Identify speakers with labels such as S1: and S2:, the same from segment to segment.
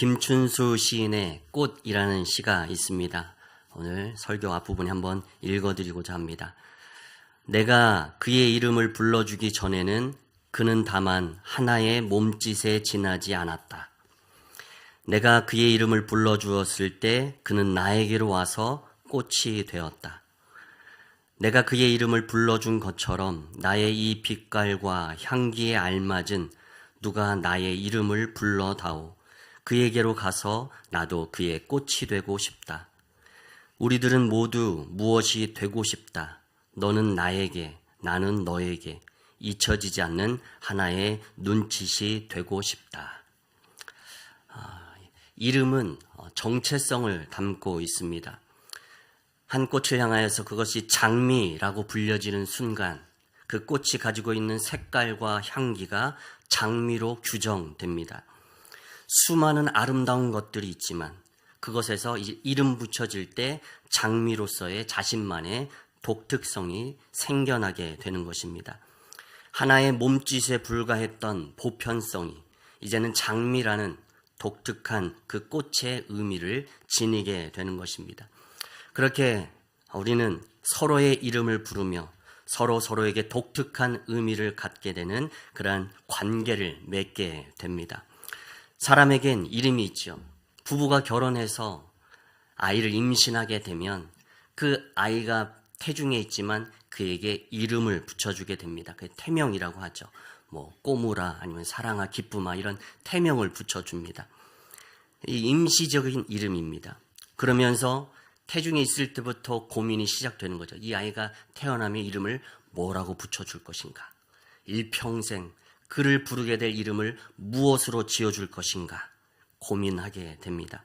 S1: 김춘수 시인의 꽃이라는 시가 있습니다. 오늘 설교 앞부분에 한번 읽어드리고자 합니다. 내가 그의 이름을 불러주기 전에는 그는 다만 하나의 몸짓에 지나지 않았다. 내가 그의 이름을 불러주었을 때 그는 나에게로 와서 꽃이 되었다. 내가 그의 이름을 불러준 것처럼 나의 이 빛깔과 향기에 알맞은 누가 나의 이름을 불러다오. 그에게로 가서 나도 그의 꽃이 되고 싶다. 우리들은 모두 무엇이 되고 싶다. 너는 나에게, 나는 너에게 잊혀지지 않는 하나의 눈짓이 되고 싶다. 이름은 정체성을 담고 있습니다. 한 꽃을 향하여서 그것이 장미라고 불려지는 순간 그 꽃이 가지고 있는 색깔과 향기가 장미로 규정됩니다. 수많은 아름다운 것들이 있지만 그것에서 이름 붙여질 때 장미로서의 자신만의 독특성이 생겨나게 되는 것입니다. 하나의 몸짓에 불과했던 보편성이 이제는 장미라는 독특한 그 꽃의 의미를 지니게 되는 것입니다. 그렇게 우리는 서로의 이름을 부르며 서로에게 독특한 의미를 갖게 되는 그러한 관계를 맺게 됩니다. 사람에겐 이름이 있죠. 부부가 결혼해서 아이를 임신하게 되면 그 아이가 태중에 있지만 그에게 이름을 붙여주게 됩니다. 그게 태명이라고 하죠. 꼬무라 아니면 사랑아 기쁨아 이런 태명을 붙여줍니다. 이 임시적인 이름입니다. 그러면서 태중에 있을 때부터 고민이 시작되는 거죠. 이 아이가 태어나면 이름을 뭐라고 붙여줄 것인가? 일평생 그를 부르게 될 이름을 무엇으로 지어줄 것인가? 고민하게 됩니다.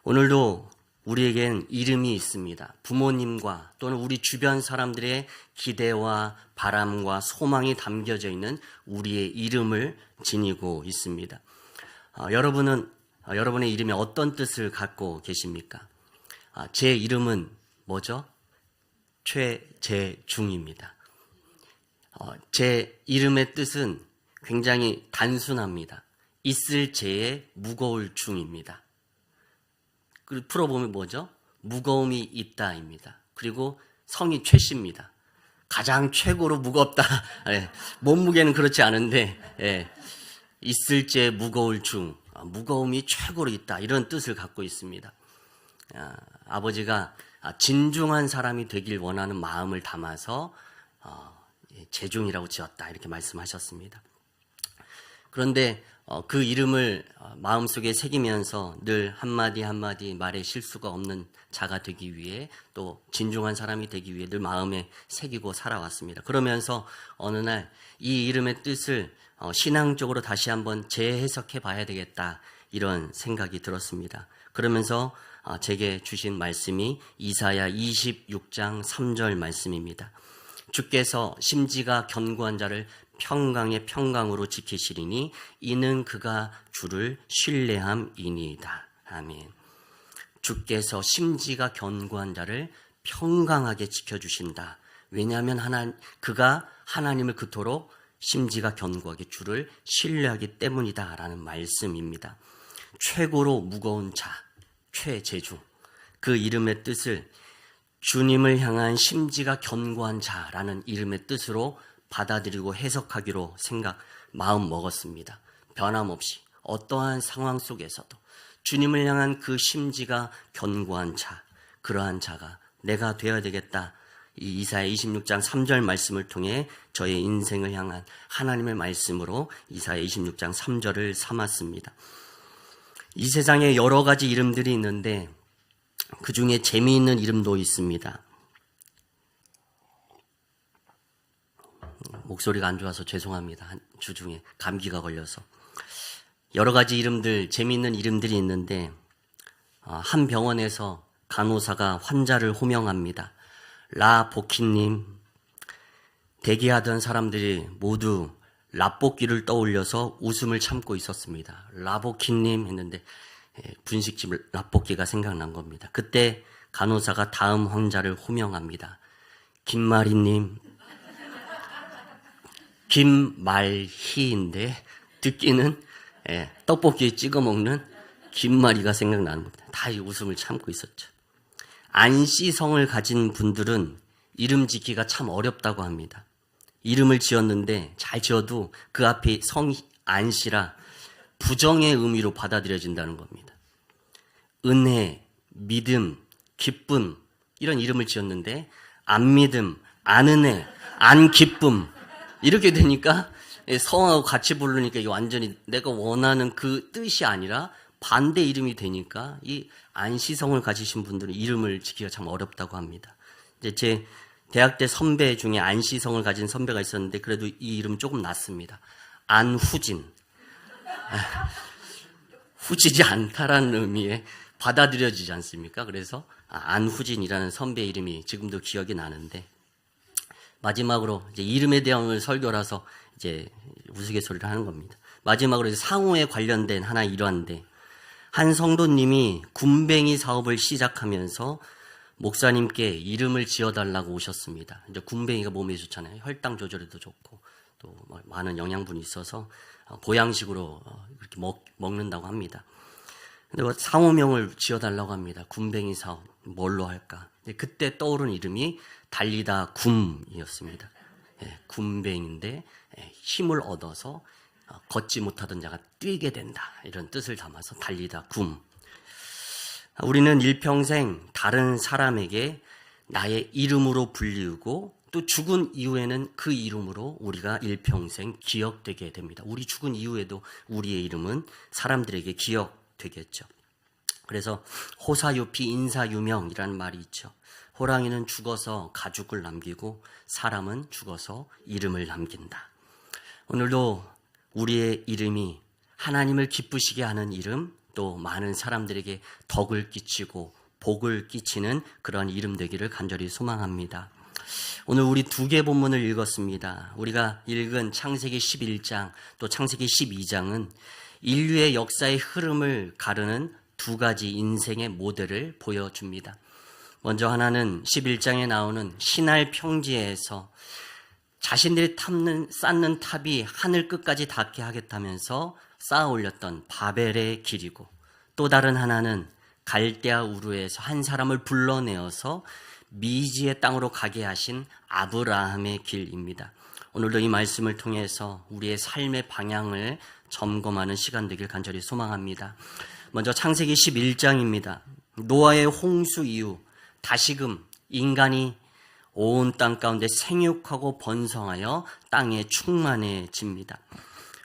S1: 오늘도 우리에겐 이름이 있습니다. 부모님과 또는 우리 주변 사람들의 기대와 바람과 소망이 담겨져 있는 우리의 이름을 지니고 있습니다. 여러분의 이름이 어떤 뜻을 갖고 계십니까? 제 이름은 뭐죠? 최재중입니다. 제 이름의 뜻은 굉장히 단순합니다. 있을 재에 무거울 중입니다. 그리고 풀어보면 뭐죠? 무거움이 있다입니다. 그리고 성이 최씨입니다. 가장 최고로 무겁다. 몸무게는 그렇지 않은데 있을 재에 무거울 중, 무거움이 최고로 있다. 이런 뜻을 갖고 있습니다. 아버지가 진중한 사람이 되길 원하는 마음을 담아서 재중이라고 지었다 이렇게 말씀하셨습니다. 그런데 그 이름을 마음속에 새기면서 늘 한마디 한마디 말에 실수가 없는 자가 되기 위해 또 진중한 사람이 되기 위해 늘 마음에 새기고 살아왔습니다. 그러면서 어느 날 이 이름의 뜻을 신앙적으로 다시 한번 재해석해 봐야 되겠다 이런 생각이 들었습니다. 그러면서 제게 주신 말씀이 이사야 26장 3절 말씀입니다. 주께서 심지가 견고한 자를 평강의 평강으로 지키시리니 이는 그가 주를 신뢰함이니이다. 아멘. 주께서 심지가 견고한 자를 평강하게 지켜주신다. 왜냐하면 그가 하나님을 그토록 심지가 견고하게 주를 신뢰하기 때문이다 라는 말씀입니다. 최고로 무거운 자, 최재중, 그 이름의 뜻을 주님을 향한 심지가 견고한 자라는 이름의 뜻으로 받아들이고 해석하기로 마음 먹었습니다. 변함없이 어떠한 상황 속에서도 주님을 향한 그 심지가 견고한 자, 그러한 자가 내가 되어야 되겠다. 이 이사야 26장 3절 말씀을 통해 저의 인생을 향한 하나님의 말씀으로 이사야 26장 3절을 삼았습니다. 이 세상에 여러 가지 이름들이 있는데 그 중에 재미있는 이름도 있습니다. 목소리가 안 좋아서 죄송합니다. 한 주 중에 감기가 걸려서. 여러 가지 이름들, 재미있는 이름들이 있는데 한 병원에서 간호사가 환자를 호명합니다. 라보키님. 대기하던 사람들이 모두 라볶이를 떠올려서 웃음을 참고 있었습니다. 라보키님 했는데 분식집 라볶이가 생각난 겁니다. 그때 간호사가 다음 환자를 호명합니다. 김마리님. 김말희인데 듣기는 떡볶이 찍어 먹는 김말이가 생각납니다. 다 이 웃음을 참고 있었죠. 안씨성을 가진 분들은 이름 짓기가 참 어렵다고 합니다. 이름을 지었는데 잘 지어도 그 앞에 성이 안씨라 부정의 의미로 받아들여진다는 겁니다. 은혜, 믿음, 기쁨 이런 이름을 지었는데 안 믿음, 안 은혜, 안 기쁨 이렇게 되니까 성하고 같이 부르니까 이게 완전히 내가 원하는 그 뜻이 아니라 반대 이름이 되니까 이 안씨성을 가지신 분들은 이름을 지키기가 참 어렵다고 합니다. 이제 제 대학 때 선배 중에 안씨성을 가진 선배가 있었는데 그래도 이 이름 조금 낫습니다. 안후진. 후지지 않다라는 의미에 받아들여지지 않습니까? 그래서 안후진이라는 선배 이름이 지금도 기억이 나는데 마지막으로 이제 이름에 대한 설교라서 이제 우스갯소리를 하는 겁니다. 마지막으로 이제 상호에 관련된 하나의 일화인데 한 성도님이 굼벵이 사업을 시작하면서 목사님께 이름을 지어달라고 오셨습니다. 이제 굼벵이가 몸에 좋잖아요. 혈당 조절에도 좋고 또 많은 영양분이 있어서 보양식으로 이렇게 먹는다고 합니다. 근데 상호명을 지어달라고 합니다. 굼벵이 사업 뭘로 할까? 그때 떠오른 이름이 달리다 굼이었습니다. 굼벵인데 힘을 얻어서 걷지 못하던 자가 뛰게 된다 이런 뜻을 담아서 달리다 굼. 우리는 일평생 다른 사람에게 나의 이름으로 불리우고 또 죽은 이후에는 그 이름으로 우리가 일평생 기억되게 됩니다. 우리 죽은 이후에도 우리의 이름은 사람들에게 기억되겠죠. 그래서 호사유피 인사유명이라는 말이 있죠. 호랑이는 죽어서 가죽을 남기고 사람은 죽어서 이름을 남긴다. 오늘도 우리의 이름이 하나님을 기쁘시게 하는 이름, 또 많은 사람들에게 덕을 끼치고 복을 끼치는 그런 이름 되기를 간절히 소망합니다. 오늘 우리 두 개 본문을 읽었습니다. 우리가 읽은 창세기 11장 또 창세기 12장은 인류의 역사의 흐름을 가르는 두 가지 인생의 모델을 보여줍니다. 먼저 하나는 11장에 나오는 시날 평지에서 자신들이 쌓는 탑이 하늘 끝까지 닿게 하겠다면서 쌓아 올렸던 바벨의 길이고 또 다른 하나는 갈대아 우르에서 한 사람을 불러내어서 미지의 땅으로 가게 하신 아브라함의 길입니다. 오늘도 이 말씀을 통해서 우리의 삶의 방향을 점검하는 시간 되길 간절히 소망합니다. 먼저 창세기 11장입니다. 노아의 홍수 이후 다시금 인간이 온 땅 가운데 생육하고 번성하여 땅에 충만해집니다.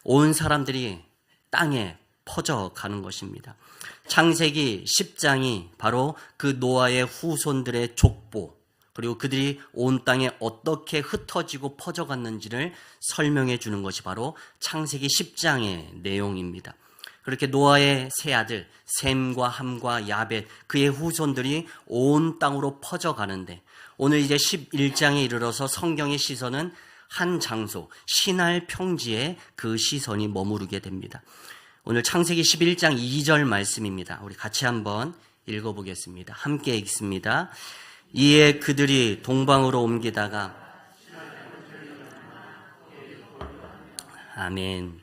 S1: 온 사람들이 땅에 퍼져가는 것입니다. 창세기 10장이 바로 그 노아의 후손들의 족보 그리고 그들이 온 땅에 어떻게 흩어지고 퍼져갔는지를 설명해 주는 것이 바로 창세기 10장의 내용입니다. 그렇게 노아의 세 아들 셈과 함과 야벳 그의 후손들이 온 땅으로 퍼져가는데 오늘 이제 11장에 이르러서 성경의 시선은 한 장소 시날 평지에 그 시선이 머무르게 됩니다. 오늘 창세기 11장 2절 말씀입니다. 우리 같이 한번 읽어보겠습니다. 함께 읽습니다. 이에 그들이 동방으로 옮기다가 아멘.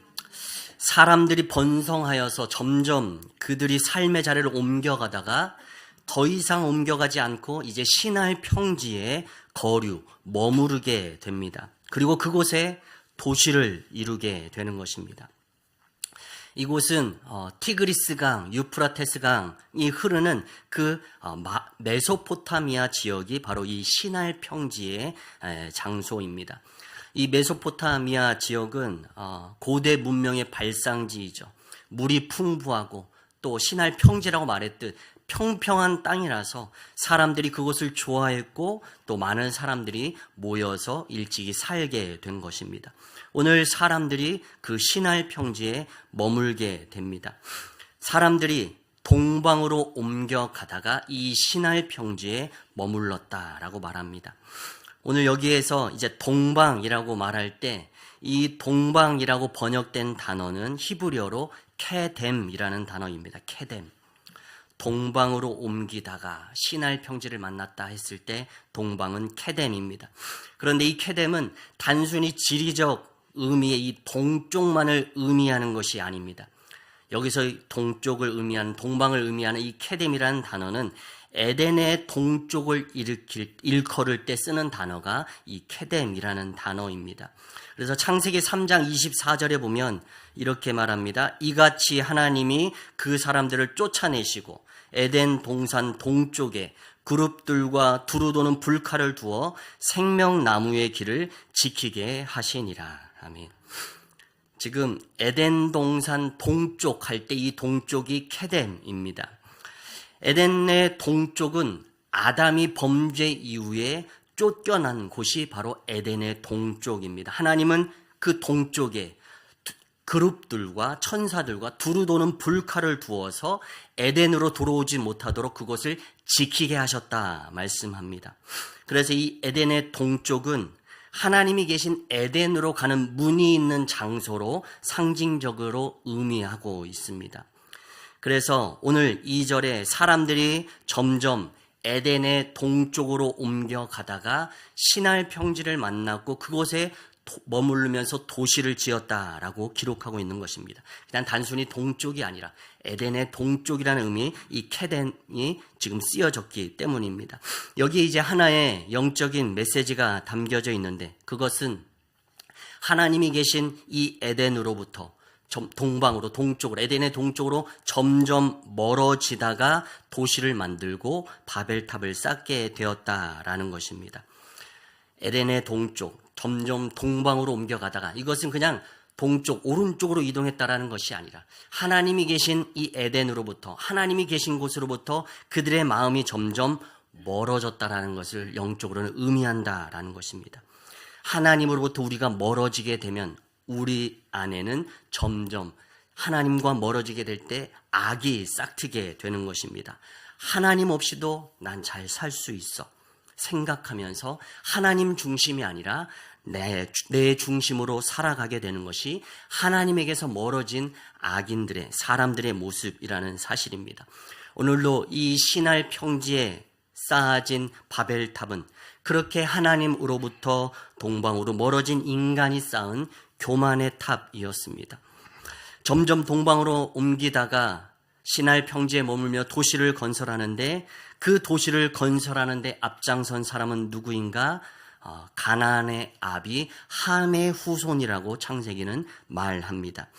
S1: 사람들이 번성하여서 점점 그들이 삶의 자리를 옮겨가다가 더 이상 옮겨가지 않고 이제 시날 평지에 거류, 머무르게 됩니다. 그리고 그곳에 도시를 이루게 되는 것입니다. 이곳은 티그리스강, 유프라테스강이 흐르는 그 메소포타미아 지역이 바로 이 시날 평지의 장소입니다. 이 메소포타미아 지역은 고대 문명의 발상지이죠. 물이 풍부하고 또 시날 평지라고 말했듯 평평한 땅이라서 사람들이 그곳을 좋아했고 또 많은 사람들이 모여서 일찍이 살게 된 것입니다. 오늘 사람들이 그 시날 평지에 머물게 됩니다. 사람들이 동방으로 옮겨가다가 이 시날 평지에 머물렀다라고 말합니다. 오늘 여기에서 이제 동방이라고 말할 때 이 동방이라고 번역된 단어는 히브리어로 케뎀이라는 단어입니다. 케뎀. 동방으로 옮기다가 시날 평지를 만났다 했을 때 동방은 케뎀입니다. 그런데 이 케뎀은 단순히 지리적 의미의 이 동쪽만을 의미하는 것이 아닙니다. 여기서 동쪽을 의미하는, 동방을 의미하는 이 케뎀이라는 단어는 에덴의 동쪽을 일컬을 때 쓰는 단어가 이 케뎀이라는 단어입니다. 그래서 창세기 3장 24절에 보면 이렇게 말합니다. 이같이 하나님이 그 사람들을 쫓아내시고 에덴 동산 동쪽에 그룹들과 두루 도는 불칼을 두어 생명나무의 길을 지키게 하시니라. 아멘. 지금 에덴 동산 동쪽 할 때 이 동쪽이 케뎀입니다. 에덴의 동쪽은 아담이 범죄 이후에 쫓겨난 곳이 바로 에덴의 동쪽입니다. 하나님은 그 동쪽에 그룹들과 천사들과 두루 도는 불칼을 두어서 에덴으로 들어오지 못하도록 그곳을 지키게 하셨다 말씀합니다. 그래서 이 에덴의 동쪽은 하나님이 계신 에덴으로 가는 문이 있는 장소로 상징적으로 의미하고 있습니다. 그래서 오늘 2절에 사람들이 점점 에덴의 동쪽으로 옮겨가다가 시날 평지를 만났고 그곳에 머무르면서 도시를 지었다라고 기록하고 있는 것입니다. 그냥 단순히 동쪽이 아니라 에덴의 동쪽이라는 의미, 이 케덴이 지금 쓰여졌기 때문입니다. 여기 이제 하나의 영적인 메시지가 담겨져 있는데 그것은 하나님이 계신 이 에덴으로부터 동방으로, 동쪽으로, 에덴의 동쪽으로 점점 멀어지다가 도시를 만들고 바벨탑을 쌓게 되었다라는 것입니다. 에덴의 동쪽, 점점 동방으로 옮겨가다가 이것은 그냥 동쪽, 오른쪽으로 이동했다라는 것이 아니라 하나님이 계신 이 에덴으로부터, 하나님이 계신 곳으로부터 그들의 마음이 점점 멀어졌다라는 것을 영적으로는 의미한다라는 것입니다. 하나님으로부터 우리가 멀어지게 되면 우리 안에는 점점 하나님과 멀어지게 될 때 악이 싹트게 되는 것입니다. 하나님 없이도 난 잘 살 수 있어 생각하면서 하나님 중심이 아니라 내 중심으로 살아가게 되는 것이 하나님에게서 멀어진 악인들의, 사람들의 모습이라는 사실입니다. 오늘도 이 시날 평지에 쌓아진 바벨탑은 그렇게 하나님으로부터 동방으로 멀어진 인간이 쌓은 교만의 탑이었습니다. 점점 동방으로 옮기다가 시날 평지에 머물며 도시를 건설하는데 그 도시를 건설하는데 앞장선 사람은 누구인가? 가나안의 아비 함의 후손이라고 창세기는 말합니다.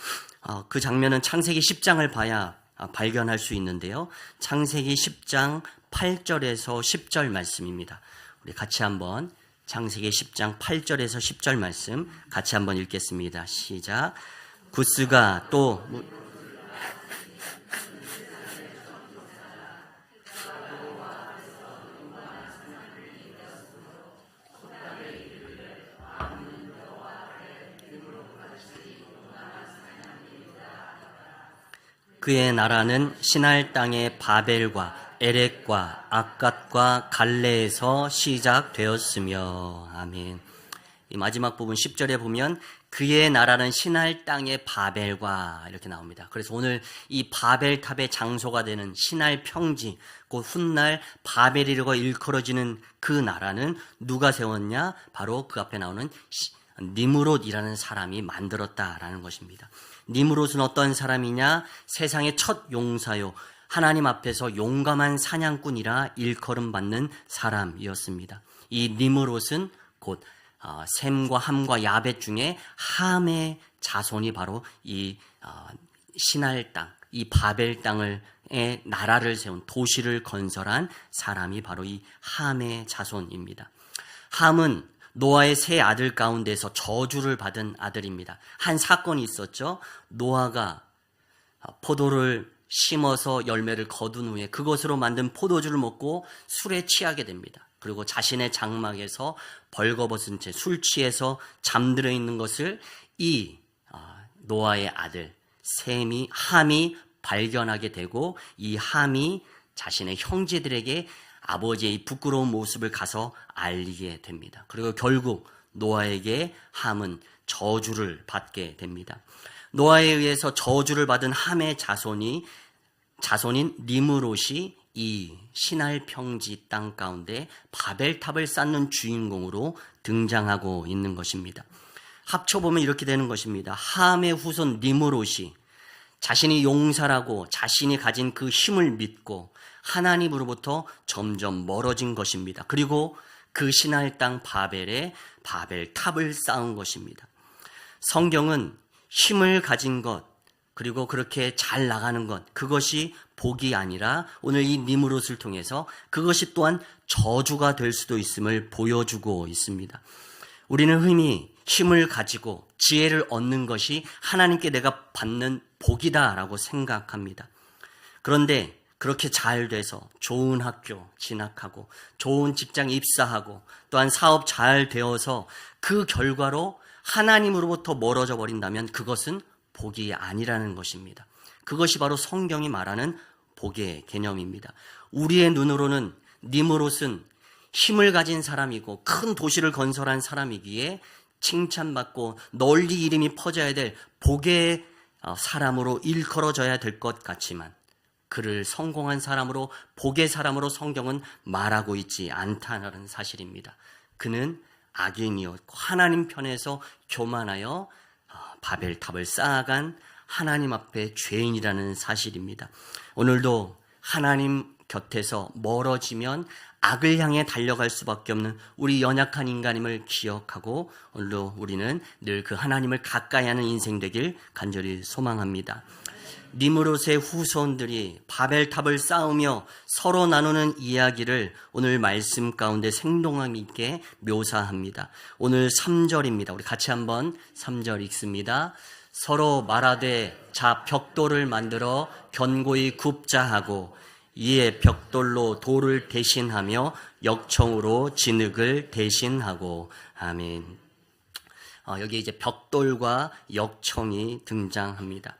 S1: 그 장면은 창세기 10장을 봐야 발견할 수 있는데요. 창세기 10장 8절에서 10절 말씀입니다. 우리 같이 한번 창세기 10장 8절에서 10절 말씀 같이 한번 읽겠습니다. 시작. 구스가 또 그의 나라는 시날 땅의 바벨과 에렉과 악갓과 갈레에서 시작되었으며. 아멘. 이 마지막 부분 10절에 보면 그의 나라는 시날 땅의 바벨과 이렇게 나옵니다. 그래서 오늘 이 바벨탑의 장소가 되는 시날 평지, 곧 훗날 바벨이라고 일컬어지는 그 나라는 누가 세웠냐? 바로 그 앞에 나오는 니므롯이라는 사람이 만들었다라는 것입니다. 니므롯은 어떤 사람이냐? 세상의 첫 용사요, 하나님 앞에서 용감한 사냥꾼이라 일컬음받는 사람이었습니다. 이 니므롯은 곧 셈과 함과 야벳 중에 함의 자손이 바로 이 시날 땅, 이 바벨 땅을 나라를 세운, 도시를 건설한 사람이 바로 이 함의 자손입니다. 함은 노아의 세 아들 가운데서 저주를 받은 아들입니다. 한 사건이 있었죠. 노아가 포도를 심어서 열매를 거둔 후에 그것으로 만든 포도주를 먹고 술에 취하게 됩니다. 그리고 자신의 장막에서 벌거벗은 채 술 취해서 잠들어 있는 것을 이 노아의 아들 함이 발견하게 되고 이 함이 자신의 형제들에게 아버지의 부끄러운 모습을 가서 알리게 됩니다. 그리고 결국 노아에게 함은 저주를 받게 됩니다. 노아에 의해서 저주를 받은 함의 자손인 니므롯이 이 시날 평지 땅 가운데 바벨탑을 쌓는 주인공으로 등장하고 있는 것입니다. 합쳐보면 이렇게 되는 것입니다. 함의 후손 니므롯이 자신이 용사라고 자신이 가진 그 힘을 믿고 하나님으로부터 점점 멀어진 것입니다. 그리고 그 신할 땅 바벨에 바벨탑을 쌓은 것입니다. 성경은 힘을 가진 것, 그리고 그렇게 잘 나가는 것, 그것이 복이 아니라 오늘 이 니므롯을 통해서 그것이 또한 저주가 될 수도 있음을 보여주고 있습니다. 우리는 흔히 힘을 가지고 지혜를 얻는 것이 하나님께 내가 받는 복이다라고 생각합니다. 그런데 그렇게 잘 돼서 좋은 학교 진학하고 좋은 직장 입사하고 또한 사업 잘 되어서 그 결과로 하나님으로부터 멀어져 버린다면 그것은 복이 아니라는 것입니다. 그것이 바로 성경이 말하는 복의 개념입니다. 우리의 눈으로는 니므롯은 힘을 가진 사람이고 큰 도시를 건설한 사람이기에 칭찬받고 널리 이름이 퍼져야 될 복의 사람으로 일컬어져야 될 것 같지만 그를 성공한 사람으로 복의 사람으로 성경은 말하고 있지 않다는 사실입니다. 그는 악인이었고 하나님 편에서 교만하여 바벨탑을 쌓아간 하나님 앞에 죄인이라는 사실입니다. 오늘도 하나님 곁에서 멀어지면 악을 향해 달려갈 수밖에 없는 우리 연약한 인간임을 기억하고 오늘도 우리는 늘 그 하나님을 가까이 하는 인생 되길 간절히 소망합니다. 니므롯의 후손들이 바벨탑을 쌓으며 서로 나누는 이야기를 오늘 말씀 가운데 생동감 있게 묘사합니다. 오늘 3절입니다. 우리 같이 한번 3절 읽습니다. 서로 말하되 자 벽돌을 만들어 견고히 굽자 하고 이에 벽돌로 돌을 대신하며 역청으로 진흙을 대신하고. 아멘. 여기 이제 벽돌과 역청이 등장합니다.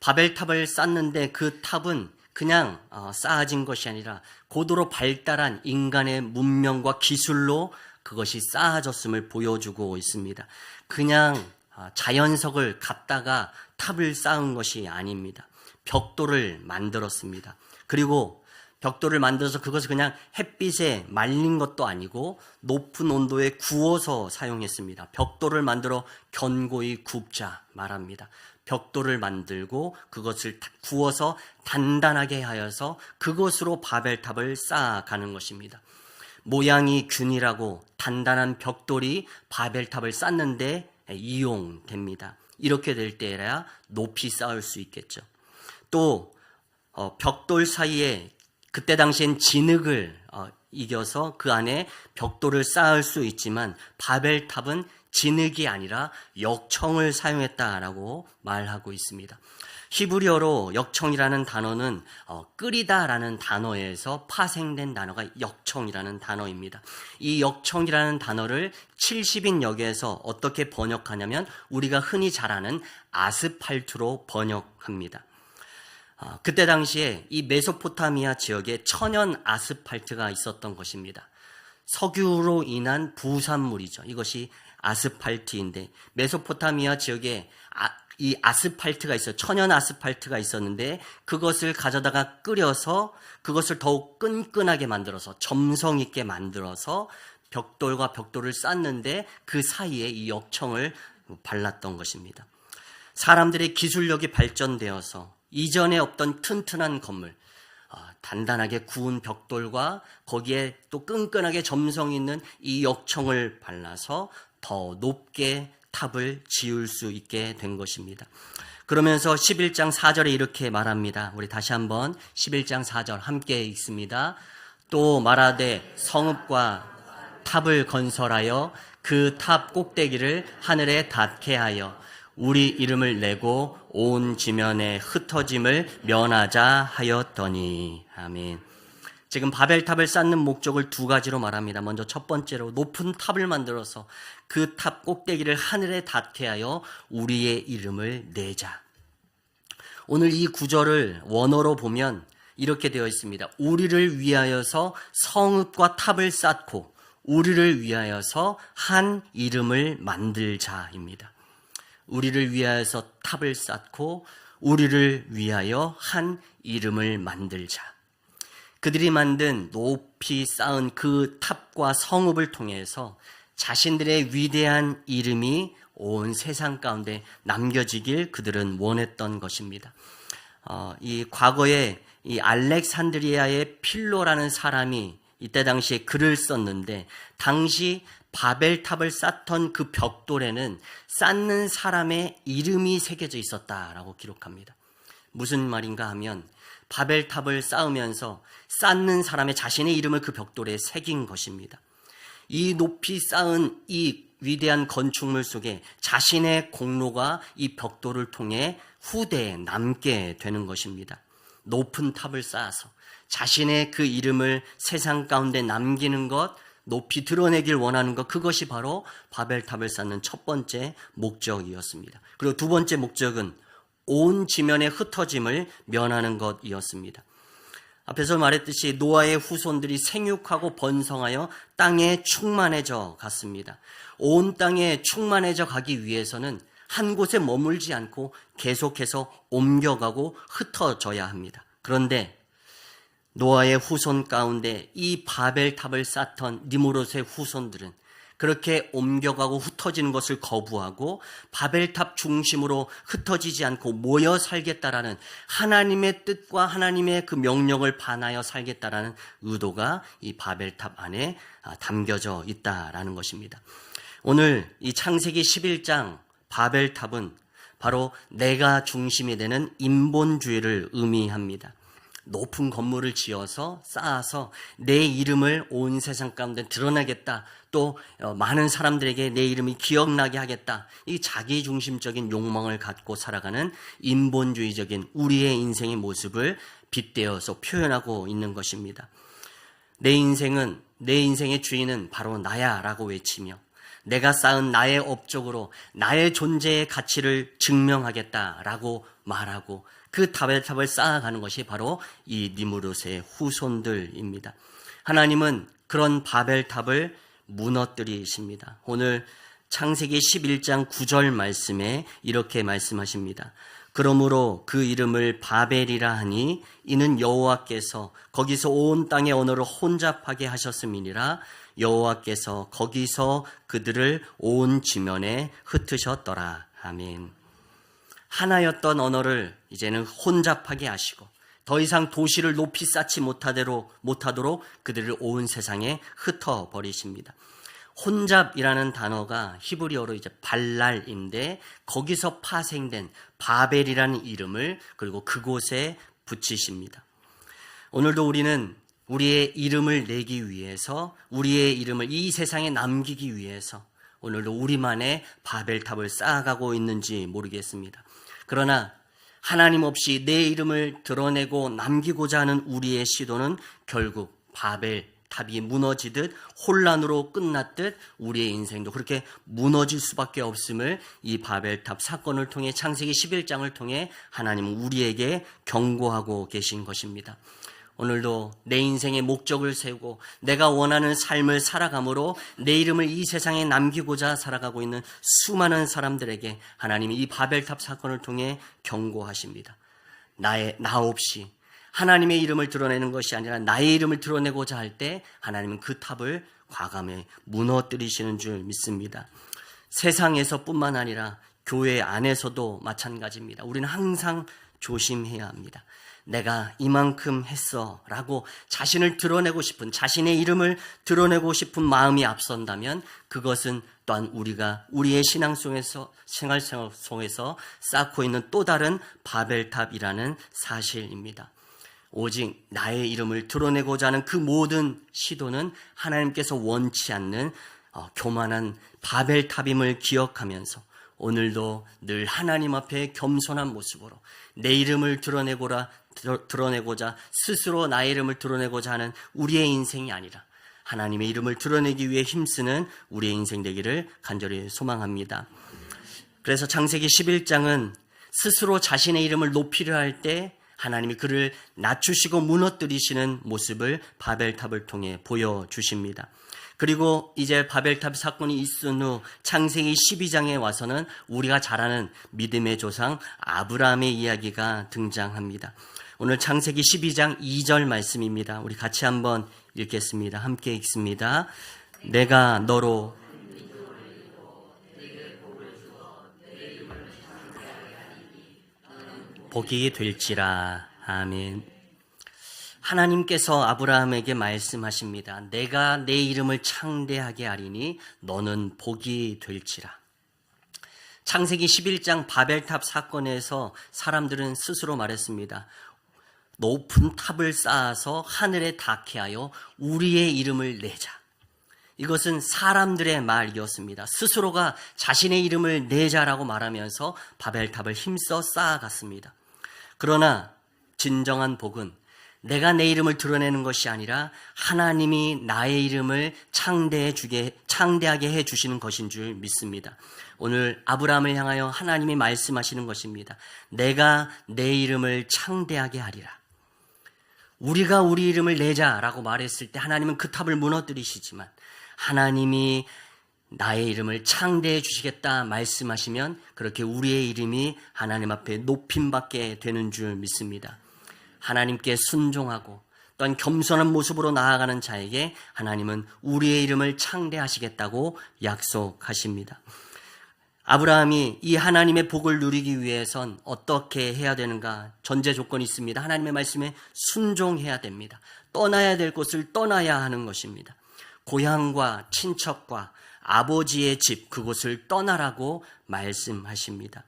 S1: 바벨탑을 쌓는데 그 탑은 그냥 쌓아진 것이 아니라 고도로 발달한 인간의 문명과 기술로 그것이 쌓아졌음을 보여주고 있습니다. 그냥 자연석을 갖다가 탑을 쌓은 것이 아닙니다. 벽돌을 만들었습니다. 그리고 벽돌을 만들어서 그것을 그냥 햇빛에 말린 것도 아니고 높은 온도에 구워서 사용했습니다. 벽돌을 만들어 견고히 굽자 말합니다. 벽돌을 만들고 그것을 구워서 단단하게 하여서 그것으로 바벨탑을 쌓아가는 것입니다. 모양이 균일하고 단단한 벽돌이 바벨탑을 쌓는데 이용됩니다. 이렇게 될 때에야 높이 쌓을 수 있겠죠. 또 벽돌 사이에 그때 당시엔 진흙을 이겨서 그 안에 벽돌을 쌓을 수 있지만 바벨탑은 진흙이 아니라 역청을 사용했다라고 말하고 있습니다. 히브리어로 역청이라는 단어는 끓이다라는 단어에서 파생된 단어가 역청이라는 단어입니다. 이 역청이라는 단어를 70인 역에서 어떻게 번역하냐면 우리가 흔히 잘 아는 아스팔트로 번역합니다. 그때 당시에 이 메소포타미아 지역에 천연 아스팔트가 있었던 것입니다. 석유로 인한 부산물이죠. 이것이 아스팔트인데 메소포타미아 지역에 이 아스팔트가 있어요. 천연 아스팔트가 있었는데 그것을 가져다가 끓여서 그것을 더욱 끈끈하게 만들어서 점성 있게 만들어서 벽돌과 벽돌을 쌓는데 그 사이에 이 역청을 발랐던 것입니다. 사람들의 기술력이 발전되어서 이전에 없던 튼튼한 건물, 단단하게 구운 벽돌과 거기에 또 끈끈하게 점성 있는 이 역청을 발라서 더 높게 탑을 지을 수 있게 된 것입니다. 그러면서 11장 4절에 이렇게 말합니다. 우리 다시 한번 11장 4절 함께 읽습니다. 또 말하되 성읍과 탑을 건설하여 그 탑 꼭대기를 하늘에 닿게 하여 우리 이름을 내고 온 지면에 흩어짐을 면하자 하였더니. 아멘. 지금 바벨탑을 쌓는 목적을 두 가지로 말합니다. 먼저 첫 번째로 높은 탑을 만들어서 그 탑 꼭대기를 하늘에 닿게 하여 우리의 이름을 내자. 오늘 이 구절을 원어로 보면 이렇게 되어 있습니다. 우리를 위하여서 성읍과 탑을 쌓고 우리를 위하여서 한 이름을 만들자입니다. 우리를 위하여서 탑을 쌓고 우리를 위하여 한 이름을 만들자. 그들이 만든 높이 쌓은 그 탑과 성읍을 통해서 자신들의 위대한 이름이 온 세상 가운데 남겨지길 그들은 원했던 것입니다. 이 과거에 이 알렉산드리아의 필로라는 사람이 이때 당시에 글을 썼는데, 당시 바벨탑을 쌓던 그 벽돌에는 쌓는 사람의 이름이 새겨져 있었다라고 기록합니다. 무슨 말인가 하면 바벨탑을 쌓으면서 쌓는 사람의 자신의 이름을 그 벽돌에 새긴 것입니다. 이 높이 쌓은 이 위대한 건축물 속에 자신의 공로가 이 벽돌을 통해 후대에 남게 되는 것입니다. 높은 탑을 쌓아서 자신의 그 이름을 세상 가운데 남기는 것, 높이 드러내길 원하는 것, 그것이 바로 바벨탑을 쌓는 첫 번째 목적이었습니다. 그리고 두 번째 목적은 온 지면의 흩어짐을 면하는 것이었습니다. 앞에서 말했듯이 노아의 후손들이 생육하고 번성하여 땅에 충만해져 갔습니다. 온 땅에 충만해져 가기 위해서는 한 곳에 머물지 않고 계속해서 옮겨가고 흩어져야 합니다. 그런데 노아의 후손 가운데 이 바벨탑을 쌓던 니므롯의 후손들은 그렇게 옮겨가고 흩어지는 것을 거부하고 바벨탑 중심으로 흩어지지 않고 모여 살겠다라는 하나님의 뜻과 하나님의 그 명령을 반하여 살겠다라는 의도가 이 바벨탑 안에 담겨져 있다라는 것입니다. 오늘 이 창세기 11장 바벨탑은 바로 내가 중심이 되는 인본주의를 의미합니다. 높은 건물을 지어서 쌓아서 내 이름을 온 세상 가운데 드러내겠다, 또 많은 사람들에게 내 이름이 기억나게 하겠다, 이 자기중심적인 욕망을 갖고 살아가는 인본주의적인 우리의 인생의 모습을 빗대어서 표현하고 있는 것입니다. 내 인생의 주인은 바로 나야 라고 외치며 내가 쌓은 나의 업적으로 나의 존재의 가치를 증명하겠다라고 말하고 그 바벨탑을 쌓아가는 것이 바로 이 니므롯의 후손들입니다. 하나님은 그런 바벨탑을 무너뜨리십니다. 오늘 창세기 11장 9절 말씀에 이렇게 말씀하십니다. 그러므로 그 이름을 바벨이라 하니 이는 여호와께서 거기서 온 땅의 언어를 혼잡하게 하셨음이니라. 여호와께서 거기서 그들을 온 지면에 흩으셨더라. 아멘. 하나였던 언어를 이제는 혼잡하게 하시고 더 이상 도시를 높이 쌓지 못하도록 그들을 온 세상에 흩어버리십니다. 혼잡이라는 단어가 히브리어로 이제 발랄인데 거기서 파생된 바벨이라는 이름을 그리고 그곳에 붙이십니다. 오늘도 우리는 우리의 이름을 내기 위해서, 우리의 이름을 이 세상에 남기기 위해서 오늘도 우리만의 바벨탑을 쌓아가고 있는지 모르겠습니다. 그러나 하나님 없이 내 이름을 드러내고 남기고자 하는 우리의 시도는 결국 바벨탑이 무너지듯 혼란으로 끝났듯 우리의 인생도 그렇게 무너질 수밖에 없음을 이 바벨탑 사건을 통해 창세기 11장을 통해 하나님은 우리에게 경고하고 계신 것입니다. 오늘도 내 인생의 목적을 세우고 내가 원하는 삶을 살아감으로 내 이름을 이 세상에 남기고자 살아가고 있는 수많은 사람들에게 하나님이 이 바벨탑 사건을 통해 경고하십니다. 나 없이 하나님의 이름을 드러내는 것이 아니라 나의 이름을 드러내고자 할 때 하나님은 그 탑을 과감히 무너뜨리시는 줄 믿습니다. 세상에서뿐만 아니라 교회 안에서도 마찬가지입니다. 우리는 항상 조심해야 합니다. 내가 이만큼 했어 라고 자신을 드러내고 싶은, 자신의 이름을 드러내고 싶은 마음이 앞선다면 그것은 또한 우리가 우리의 생활 속에서 쌓고 있는 또 다른 바벨탑이라는 사실입니다. 오직 나의 이름을 드러내고자 하는 그 모든 시도는 하나님께서 원치 않는 교만한 바벨탑임을 기억하면서 오늘도 늘 하나님 앞에 겸손한 모습으로 내 이름을 드러내고자 스스로 나의 이름을 드러내고자 하는 우리의 인생이 아니라 하나님의 이름을 드러내기 위해 힘쓰는 우리의 인생 되기를 간절히 소망합니다. 그래서 창세기 11장은 스스로 자신의 이름을 높이려 할 때 하나님이 그를 낮추시고 무너뜨리시는 모습을 바벨탑을 통해 보여주십니다. 그리고 이제 바벨탑 사건이 있은 후 창세기 12장에 와서는 우리가 잘 아는 믿음의 조상 아브라함의 이야기가 등장합니다. 오늘 창세기 12장 2절 말씀입니다. 우리 같이 한번 읽겠습니다. 함께 읽습니다. 내가 너로 복이 될지라. 아멘. 하나님께서 아브라함에게 말씀하십니다. 내가 내 이름을 창대하게 하리니 너는 복이 될지라. 창세기 11장 바벨탑 사건에서 사람들은 스스로 말했습니다. 높은 탑을 쌓아서 하늘에 닿게 하여 우리의 이름을 내자. 이것은 사람들의 말이었습니다. 스스로가 자신의 이름을 내자라고 말하면서 바벨탑을 힘써 쌓아갔습니다. 그러나 진정한 복은 내가 내 이름을 드러내는 것이 아니라 하나님이 나의 이름을 창대하게 해주시는 것인 줄 믿습니다. 오늘 아브라함을 향하여 하나님이 말씀하시는 것입니다. 내가 내 이름을 창대하게 하리라. 우리가 우리 이름을 내자라고 말했을 때 하나님은 그 탑을 무너뜨리시지만 하나님이 나의 이름을 창대해 주시겠다 말씀하시면 그렇게 우리의 이름이 하나님 앞에 높임받게 되는 줄 믿습니다. 하나님께 순종하고 또한 겸손한 모습으로 나아가는 자에게 하나님은 우리의 이름을 창대하시겠다고 약속하십니다. 아브라함이 이 하나님의 복을 누리기 위해선 어떻게 해야 되는가? 전제 조건이 있습니다. 하나님의 말씀에 순종해야 됩니다. 떠나야 될 곳을 떠나야 하는 것입니다. 고향과 친척과 아버지의 집, 그곳을 떠나라고 말씀하십니다.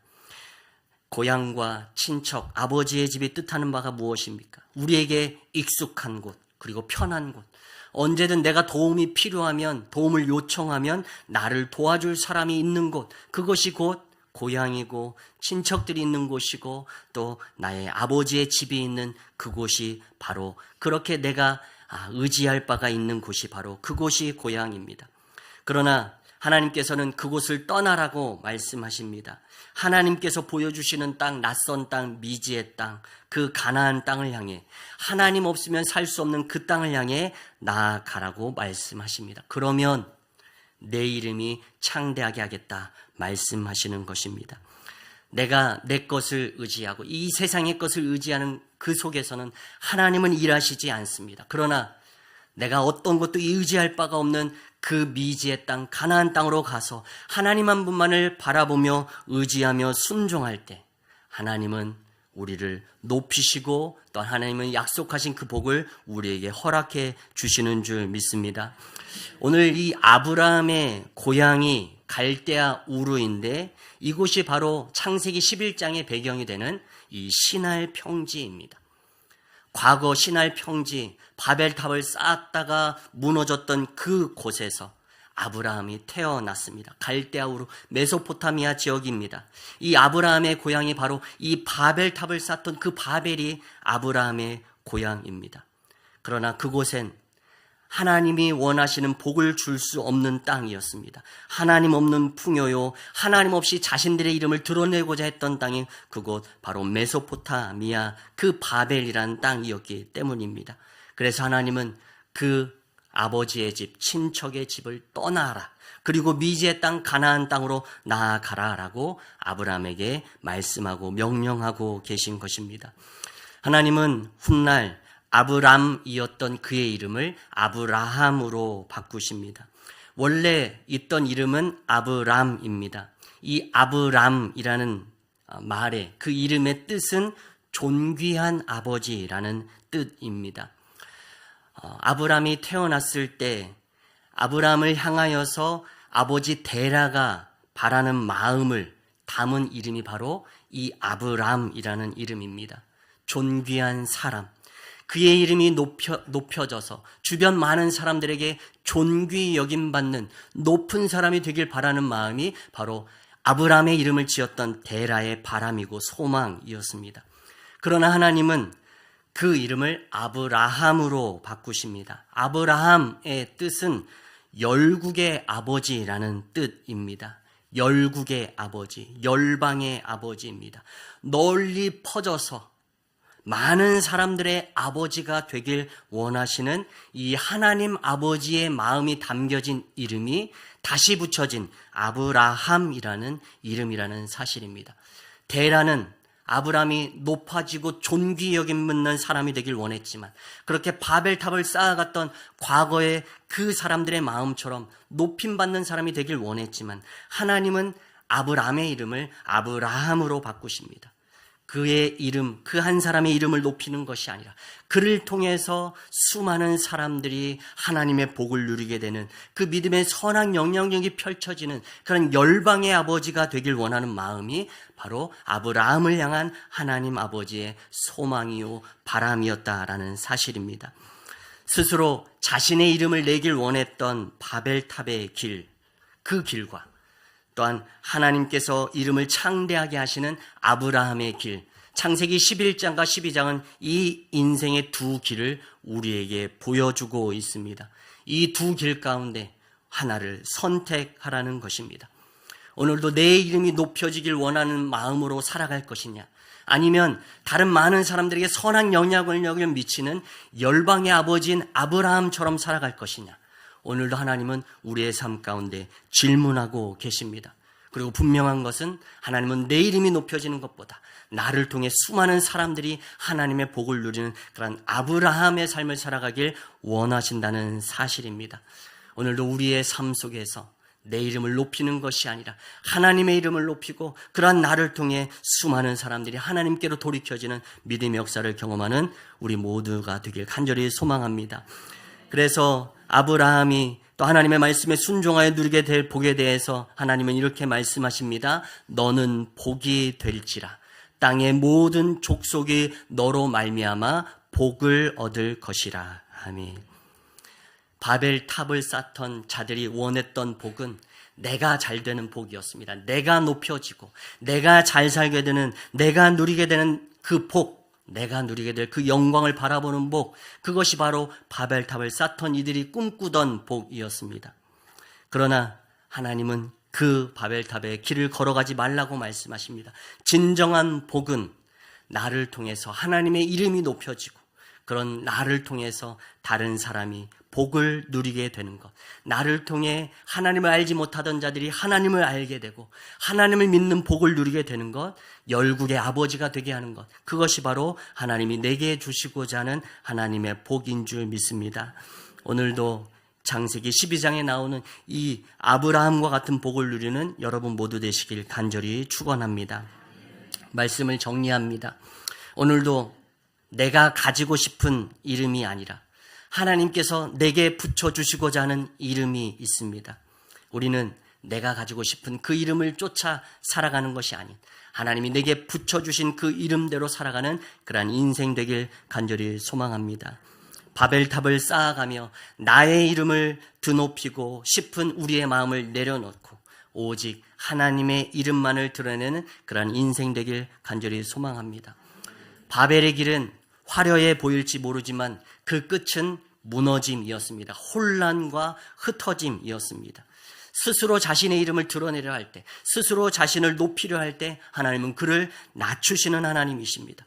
S1: 고향과 친척, 아버지의 집이 뜻하는 바가 무엇입니까? 우리에게 익숙한 곳, 그리고 편한 곳. 언제든 내가 도움이 필요하면, 도움을 요청하면 나를 도와줄 사람이 있는 곳, 그것이 곧 고향이고 친척들이 있는 곳이고 또 나의 아버지의 집이 있는 그곳이 바로 그렇게 내가 의지할 바가 있는 곳이 바로 그곳이 고향입니다. 그러나 하나님께서는 그곳을 떠나라고 말씀하십니다. 하나님께서 보여주시는 땅, 낯선 땅, 미지의 땅, 그 가나안 땅을 향해 하나님 없으면 살 수 없는 그 땅을 향해 나아가라고 말씀하십니다. 그러면 내 이름이 창대하게 하겠다 말씀하시는 것입니다. 내가 내 것을 의지하고 이 세상의 것을 의지하는 그 속에서는 하나님은 일하시지 않습니다. 그러나 내가 어떤 것도 의지할 바가 없는 그 미지의 땅, 가나안 땅으로 가서 하나님 한 분만을 바라보며 의지하며 순종할 때 하나님은 우리를 높이시고 또 하나님은 약속하신 그 복을 우리에게 허락해 주시는 줄 믿습니다. 오늘 이 아브라함의 고향이 갈대아 우르인데 이곳이 바로 창세기 11장의 배경이 되는 이 시날 평지입니다. 과거 시날 평지, 바벨탑을 쌓았다가 무너졌던 그 곳에서 아브라함이 태어났습니다. 갈대아 우르 메소포타미아 지역입니다. 이 아브라함의 고향이 바로 이 바벨탑을 쌓던 그 바벨이 아브라함의 고향입니다. 그러나 그곳엔 하나님이 원하시는 복을 줄 수 없는 땅이었습니다. 하나님 없는 풍요요, 하나님 없이 자신들의 이름을 드러내고자 했던 땅이 그곳 바로 메소포타미아 그 바벨이라는 땅이었기 때문입니다. 그래서 하나님은 그 아버지의 집, 친척의 집을 떠나라. 그리고 미지의 땅 가나안 땅으로 나아가라라고 아브라함에게 말씀하고 명령하고 계신 것입니다. 하나님은 훗날 아브람이었던 그의 이름을 아브라함으로 바꾸십니다. 원래 있던 이름은 아브람입니다. 이 아브람이라는 말의 그 이름의 뜻은 존귀한 아버지라는 뜻입니다. 아브람이 태어났을 때 아브람을 향하여서 아버지 데라가 바라는 마음을 담은 이름이 바로 이 아브람이라는 이름입니다. 존귀한 사람. 그의 이름이 높여져서 주변 많은 사람들에게 존귀 여김받는 높은 사람이 되길 바라는 마음이 바로 아브람의 이름을 지었던 데라의 바람이고 소망이었습니다. 그러나 하나님은 그 이름을 아브라함으로 바꾸십니다. 아브라함의 뜻은 열국의 아버지라는 뜻입니다. 열국의 아버지, 열방의 아버지입니다. 널리 퍼져서 많은 사람들의 아버지가 되길 원하시는 이 하나님 아버지의 마음이 담겨진 이름이 다시 붙여진 아브라함이라는 이름이라는 사실입니다. 데라는 아브람이 높아지고 존귀 여김받는 사람이 되길 원했지만 그렇게 바벨탑을 쌓아갔던 과거의 그 사람들의 마음처럼 높임받는 사람이 되길 원했지만 하나님은 아브람의 이름을 아브라함으로 바꾸십니다. 그의 이름, 그 한 사람의 이름을 높이는 것이 아니라 그를 통해서 수많은 사람들이 하나님의 복을 누리게 되는 그 믿음의 선한 영향력이 펼쳐지는 그런 열방의 아버지가 되길 원하는 마음이 바로 아브라함을 향한 하나님 아버지의 소망이요 바람이었다라는 사실입니다. 스스로 자신의 이름을 내길 원했던 바벨탑의 길, 그 길과 또한 하나님께서 이름을 창대하게 하시는 아브라함의 길, 창세기 11장과 12장은 이 인생의 두 길을 우리에게 보여주고 있습니다. 이 두 길 가운데 하나를 선택하라는 것입니다. 오늘도 내 이름이 높여지길 원하는 마음으로 살아갈 것이냐, 아니면 다른 많은 사람들에게 선한 영향력을 미치는 열방의 아버지인 아브라함처럼 살아갈 것이냐, 오늘도 하나님은 우리의 삶 가운데 질문하고 계십니다. 그리고 분명한 것은 하나님은 내 이름이 높여지는 것보다 나를 통해 수많은 사람들이 하나님의 복을 누리는 그런 아브라함의 삶을 살아가길 원하신다는 사실입니다. 오늘도 우리의 삶 속에서 내 이름을 높이는 것이 아니라 하나님의 이름을 높이고 그러한 나를 통해 수많은 사람들이 하나님께로 돌이켜지는 믿음의 역사를 경험하는 우리 모두가 되길 간절히 소망합니다. 그래서 아브라함이 또 하나님의 말씀에 순종하여 누리게 될 복에 대해서 하나님은 이렇게 말씀하십니다. 너는 복이 될지라. 땅의 모든 족속이 너로 말미암아 복을 얻을 것이라. 아멘. 바벨탑을 쌓던 자들이 원했던 복은 내가 잘 되는 복이었습니다. 내가 높여지고 내가 잘 살게 되는, 내가 누리게 되는 그 복, 내가 누리게 될 그 영광을 바라보는 복, 그것이 바로 바벨탑을 쌓던 이들이 꿈꾸던 복이었습니다. 그러나 하나님은 그 바벨탑의 길을 걸어가지 말라고 말씀하십니다. 진정한 복은 나를 통해서 하나님의 이름이 높여지고 그런 나를 통해서 다른 사람이 복을 누리게 되는 것, 나를 통해 하나님을 알지 못하던 자들이 하나님을 알게 되고 하나님을 믿는 복을 누리게 되는 것, 열국의 아버지가 되게 하는 것, 그것이 바로 하나님이 내게 주시고자 하는 하나님의 복인 줄 믿습니다. 오늘도 창세기 12장에 나오는 이 아브라함과 같은 복을 누리는 여러분 모두 되시길 간절히 축원합니다. 말씀을 정리합니다. 오늘도 내가 가지고 싶은 이름이 아니라 하나님께서 내게 붙여주시고자 하는 이름이 있습니다. 우리는 내가 가지고 싶은 그 이름을 쫓아 살아가는 것이 아닌 하나님이 내게 붙여주신 그 이름대로 살아가는 그러한 인생 되길 간절히 소망합니다. 바벨탑을 쌓아가며 나의 이름을 드높이고 싶은 우리의 마음을 내려놓고 오직 하나님의 이름만을 드러내는 그러한 인생 되길 간절히 소망합니다. 바벨의 길은 화려해 보일지 모르지만 그 끝은 무너짐이었습니다. 혼란과 흩어짐이었습니다. 스스로 자신의 이름을 드러내려 할 때, 스스로 자신을 높이려 할 때 하나님은 그를 낮추시는 하나님이십니다.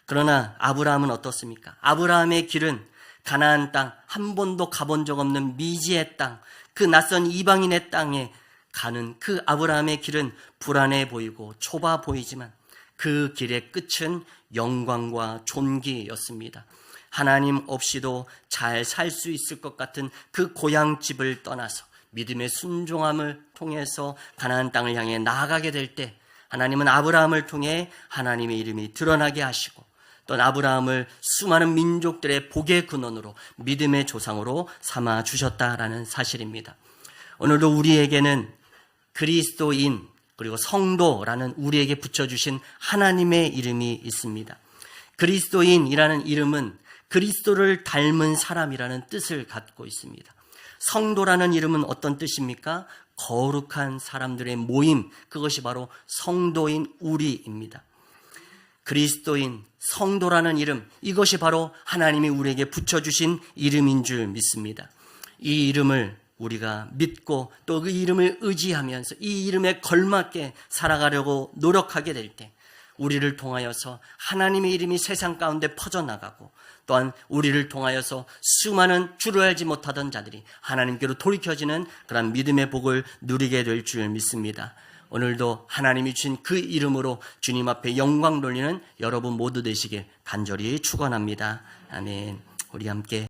S1: 그러나 아브라함은 어떻습니까? 아브라함의 길은 가나안 땅, 한 번도 가본 적 없는 미지의 땅, 그 낯선 이방인의 땅에 가는 그 아브라함의 길은 불안해 보이고 좁아 보이지만 그 길의 끝은 영광과 존귀였습니다. 하나님 없이도 잘 살 수 있을 것 같은 그 고향집을 떠나서 믿음의 순종함을 통해서 가나안 땅을 향해 나아가게 될 때 하나님은 아브라함을 통해 하나님의 이름이 드러나게 하시고 또 아브라함을 수많은 민족들의 복의 근원으로 믿음의 조상으로 삼아 주셨다라는 사실입니다. 오늘도 우리에게는 그리스도인 그리고 성도라는 우리에게 붙여주신 하나님의 이름이 있습니다. 그리스도인이라는 이름은 그리스도를 닮은 사람이라는 뜻을 갖고 있습니다. 성도라는 이름은 어떤 뜻입니까? 거룩한 사람들의 모임, 그것이 바로 성도인 우리입니다. 그리스도인, 성도라는 이름, 이것이 바로 하나님이 우리에게 붙여주신 이름인 줄 믿습니다. 이 이름을 우리가 믿고 또 그 이름을 의지하면서 이 이름에 걸맞게 살아가려고 노력하게 될 때 우리를 통하여서 하나님의 이름이 세상 가운데 퍼져나가고 또한 우리를 통하여서 수많은 주를 알지 못하던 자들이 하나님께로 돌이켜지는 그런 믿음의 복을 누리게 될 줄 믿습니다. 오늘도 하나님이 주신 그 이름으로 주님 앞에 영광 돌리는 여러분 모두 되시길 간절히 축원합니다. 아멘. 우리 함께